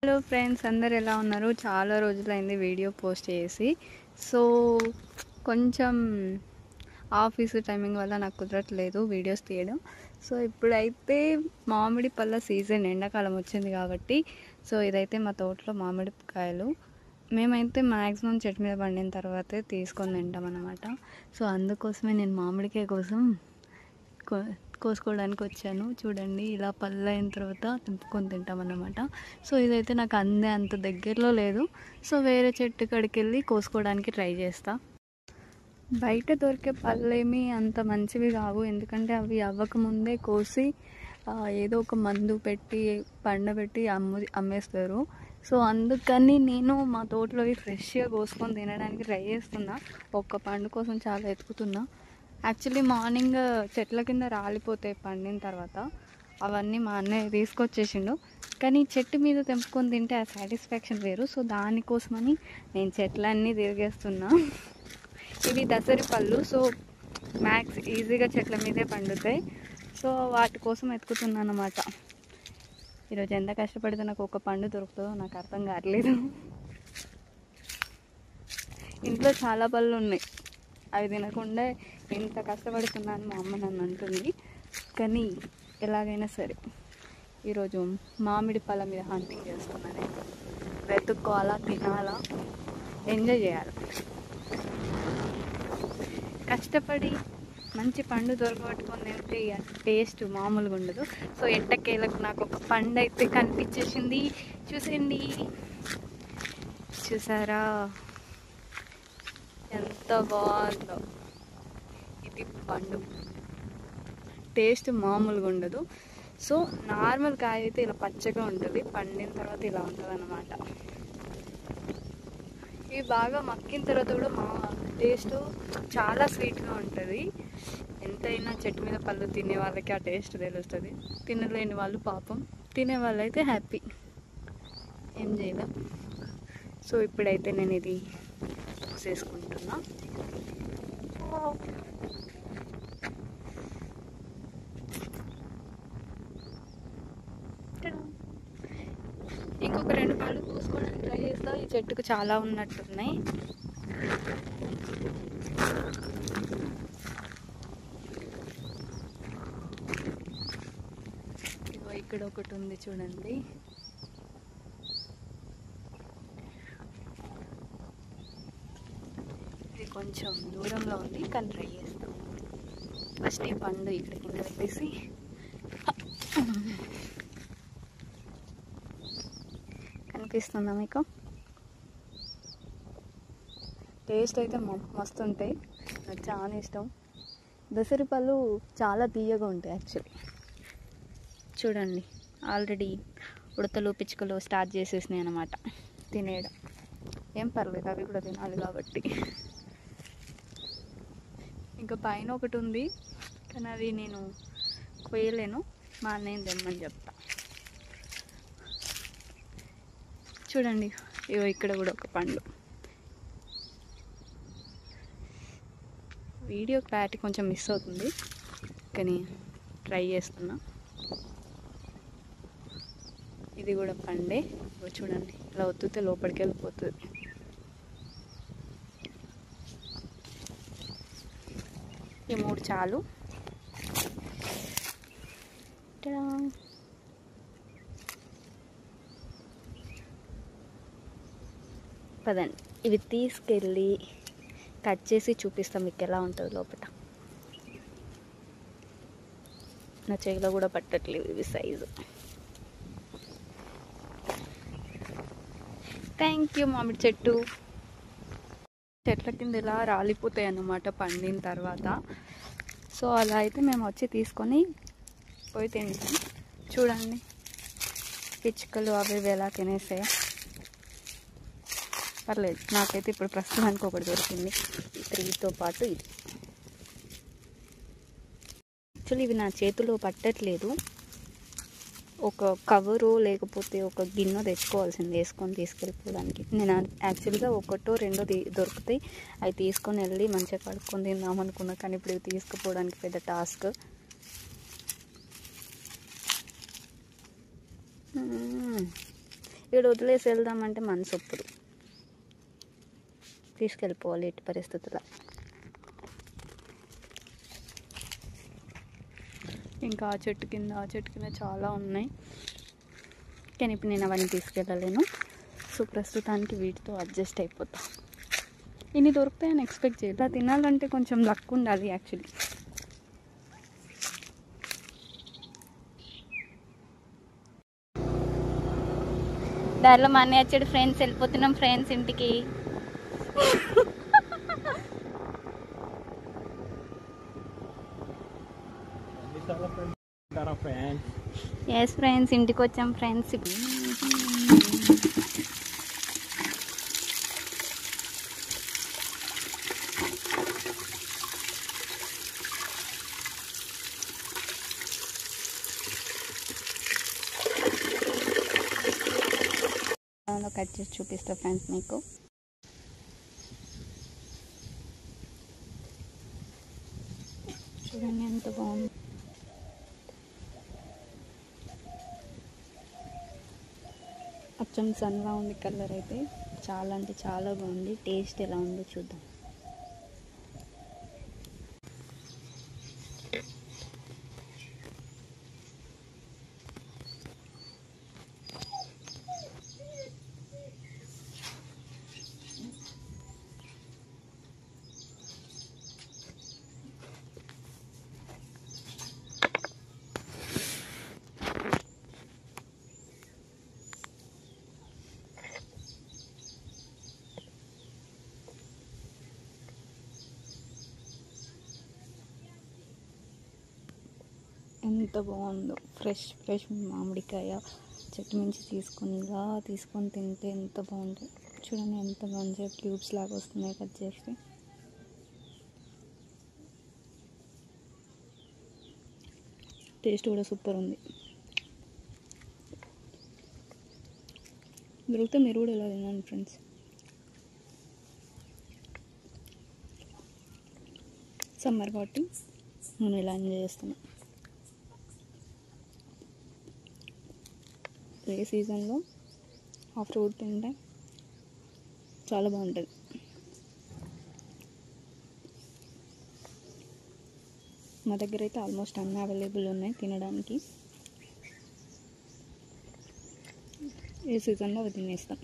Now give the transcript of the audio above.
Hello friends, అందరు ఎలా ఉన్నారు? చాలా రోజులైంది వీడియో పోస్ట్ చేసి. సో కొంచెం ఆఫీసు టైమింగ్ వల్ల నాకు కుదరట్లేదు వీడియోస్ తీయడం. సో ఇప్పుడైతే మామిడి పళ్ళ సీజన్, ఎండాకాలం వచ్చింది కాబట్టి సో ఇదైతే మా తోటలో మామిడికాయలు. మేమైతే మ్యాక్సిమం చెట్టు మీద పండిన తర్వాతే తీసుకొని తింటాం అన్నమాట. సో అందుకోసమే నేను మామిడికాయ కోసం కోసుకోవడానికి వచ్చాను. చూడండి, ఇలా పళ్ళు అయిన తర్వాత తెంపుకొని తింటామన్నమాట. సో ఇదైతే నాకు అంత దగ్గరలో లేదు. సో వేరే చెట్టు కాడికి వెళ్ళి కోసుకోవడానికి ట్రై చేస్తా. బయట దొరికే పళ్ళేమి అంత మంచివి కావు, ఎందుకంటే అవి అవ్వకముందే కోసి ఏదో ఒక మందు పెట్టి పండబెట్టి అమ్మేస్తారు. సో అందుకని నేను మా తోటలోవి ఫ్రెష్గా కోసుకొని తినడానికి ట్రై చేస్తున్నా. ఒక్క పండు కోసం చాలా ఎతుకుతున్నా. యాక్చువల్లీ మార్నింగ్ చెట్ల కింద రాలిపోతాయి పండిన తర్వాత, అవన్నీ మా అన్నయ్య తీసుకొచ్చేసిండు. కానీ చెట్టు మీద తెంపుకొని తింటే ఆ సాటిస్ఫాక్షన్ వేరు. సో దానికోసమని నేను చెట్లన్నీ తిరిగేస్తున్నా. ఇవి దసరి పళ్ళు, సో మ్యాక్స్ ఈజీగా చెట్ల మీదే పండుతాయి. సో వాటి కోసం ఎత్తుకుతున్నాను అన్నమాట. ఈరోజు ఎంత కష్టపడితే నాకు ఒక పండు దొరుకుతుందో నాకు అర్థం కావట్లేదు. ఇంట్లో చాలా పళ్ళు ఉన్నాయి, అవి తినకుండా ఎంత కష్టపడుతున్నాను మా అమ్మ నన్ను అంటుంది. కానీ ఎలాగైనా సరే ఈరోజు మామిడి పళ్ళ మీద హంటింగ్ చేస్తున్నాను. వెతుక్కోవాలా, తినాలా, ఎంజాయ్ చేయాలి. కష్టపడి మంచి పండు దొరకబట్టుకొని తింటే టేస్ట్ మామూలుగా ఉండదు. సో ఎట్టకేలకు నాకు ఒక పండు అయితే కనిపించేసింది. చూసేయండి, చూసారా ఎంత బాగుందో. ఇది పండు, టేస్ట్ మామూలుగా ఉండదు. సో నార్మల్ కాయ అయితే ఇలా పచ్చగా ఉంటుంది, పండిన తర్వాత ఇలా ఉంటుంది అన్నమాట. ఇవి బాగా మక్కిన తర్వాత కూడా మా టేస్ట్ చాలా స్వీట్గా ఉంటుంది. ఎంతైనా చెట్టు మీద పళ్ళు తినే వాళ్ళకి ఆ టేస్ట్ తెలుస్తుంది. తినలేని వాళ్ళు పాపం, తినే వాళ్ళు అయితే హ్యాపీ, ఏం చేయలేం. సో ఇప్పుడైతే నేను ఇది చేసుకుంటున్నా. ఇంకొక 2 పళ్ళు పూసుకోవడానికి ట్రై చేస్తా. ఈ చెట్టుకు చాలా ఉన్నట్టున్నాయి. ఇగో ఇక్కడ ఒకటి ఉంది చూడండి. ఇది కొంచెం దూరంలో ఉంది కానీ ట్రై చేస్తాం. ఫస్ట్ ఈ పండు ఇక్కడ కింద పెట్టేసి, కనిపిస్తుందా మీకు? టేస్ట్ అయితే మస్తు ఉంటాయి, నాకు చాలా ఇష్టం. దసరి పళ్ళు చాలా తీయగా ఉంటాయి యాక్చువల్లీ. చూడండి, ఆల్రెడీ ఉడతలు పిచ్చుకలు స్టార్ట్ చేసేసినాయి అన్నమాట తినేయడం. ఏం పర్లేదు, అవి కూడా తినాలి కాబట్టి. ఇంకా పైన ఒకటి ఉంది కానీ అది నేను కొయ్యలేను, మా అన్నయ్యని తెమ్మని చెప్తా. చూడండి, ఇగో ఇక్కడ కూడా ఒక పండు. వీడియో క్లారిటీ కొంచెం మిస్ అవుతుంది కానీ ట్రై చేస్తున్నా. ఇది కూడా పండే. చూడండి, ఇలా ఒత్తితే లోపలికి వెళ్ళిపోతుంది. ఈ 3 చాలు. పదండి, ఇవి తీసుకెళ్ళి కట్ చేసి చూపిస్తాం మీకు ఎలా ఉంటుంది లోపల. నా చేతిలో కూడా పట్టట్లేదు ఇవి సైజు. Thank you. మామిడి చెట్ల కింద ఇలా రాలిపోతాయి అన్నమాట పండిన తర్వాత. సో అలా అయితే మేము వచ్చి తీసుకొని పోయి తింటాం. చూడండి, పిచ్చుకలు అవి ఎలా తినేసాయో. పర్లేదు, నాకైతే ఇప్పుడు ప్రస్తుతానికి ఒకటి దొరికింది, 3తో పాటు ఇది. యాక్చువల్లీ ఇవి నా చేతిలో పట్టట్లేదు. ఒక కవరు లేకపోతే ఒక గిన్నె తెచ్చుకోవాల్సింది వేసుకొని తీసుకెళ్ళిపోవడానికి. నేను యాక్చువల్గా 1, 2 దొరుకుతాయి, అవి తీసుకొని వెళ్ళి మంచిగా కడుక్కొని తిందాం అనుకున్నా. కానీ ఇప్పుడు ఇవి తీసుకుపోవడానికి పెద్ద టాస్క్. ఇక్కడ వదిలేసి వెళ్దామంటే మనసు ఒప్పుదు, తీసుకెళ్ళిపోవాలి ఎట్టి పరిస్థితుల్లో. ఇంకా ఆ చెట్టు కింద చాలా ఉన్నాయి, కానీ ఇప్పుడు నేను అవన్నీ తీసుకెళ్ళలేను. సో ప్రస్తుతానికి వీటితో అడ్జస్ట్ అయిపోతా. ఇన్ని దొరుకుతాయని ఎక్స్పెక్ట్ చేయలేదు. అలా తినాలంటే కొంచెం లక్ ఉండాలి యాక్చువల్లీ. దారిలో మా అన్నయ్య వచ్చాడు ఫ్రెండ్స్, వెళ్ళిపోతున్నాం ఫ్రెండ్స్ ఇంటికి. ఎస్ ఫ్రెండ్స్, ఇంటికి వచ్చాం ఫ్రెండ్స్. కట్ చేసి చూపిస్తా ఫ్రెండ్స్ మీకు. చూడండి ఎంత బాగుంది. అచ్చం సన్లా ఉంది కలర్ అయితే, చాలా అంటే చాలా బాగుంది. టేస్ట్ ఎలా ఉందో చూద్దాం. ఎంత బాగుందో, ఫ్రెష్ మామిడికాయ చెట్టు నుంచి తీసుకొని తింటే ఎంత బాగుంటుంది. చూడండి ఎంత మంచిగా క్యూబ్స్ లాగా వస్తున్నాయి కట్ చేస్తే. టేస్ట్ కూడా సూపర్ ఉంది. దొరికితే మీరు కూడా ఇలా తినండి ఫ్రెండ్స్. సమ్మర్ కాబట్టి నేను ఇలా ఎంజాయ్ చేస్తున్నాను. ఏ సీజన్లో ఆ ఫ్రూట్ తింటే చాలా బాగుంటుంది. మా దగ్గర అయితే ఆల్మోస్ట్ అన్నీ అవైలబుల్ ఉన్నాయి తినడానికి. ఏ సీజన్లో అవి తినేస్తాం.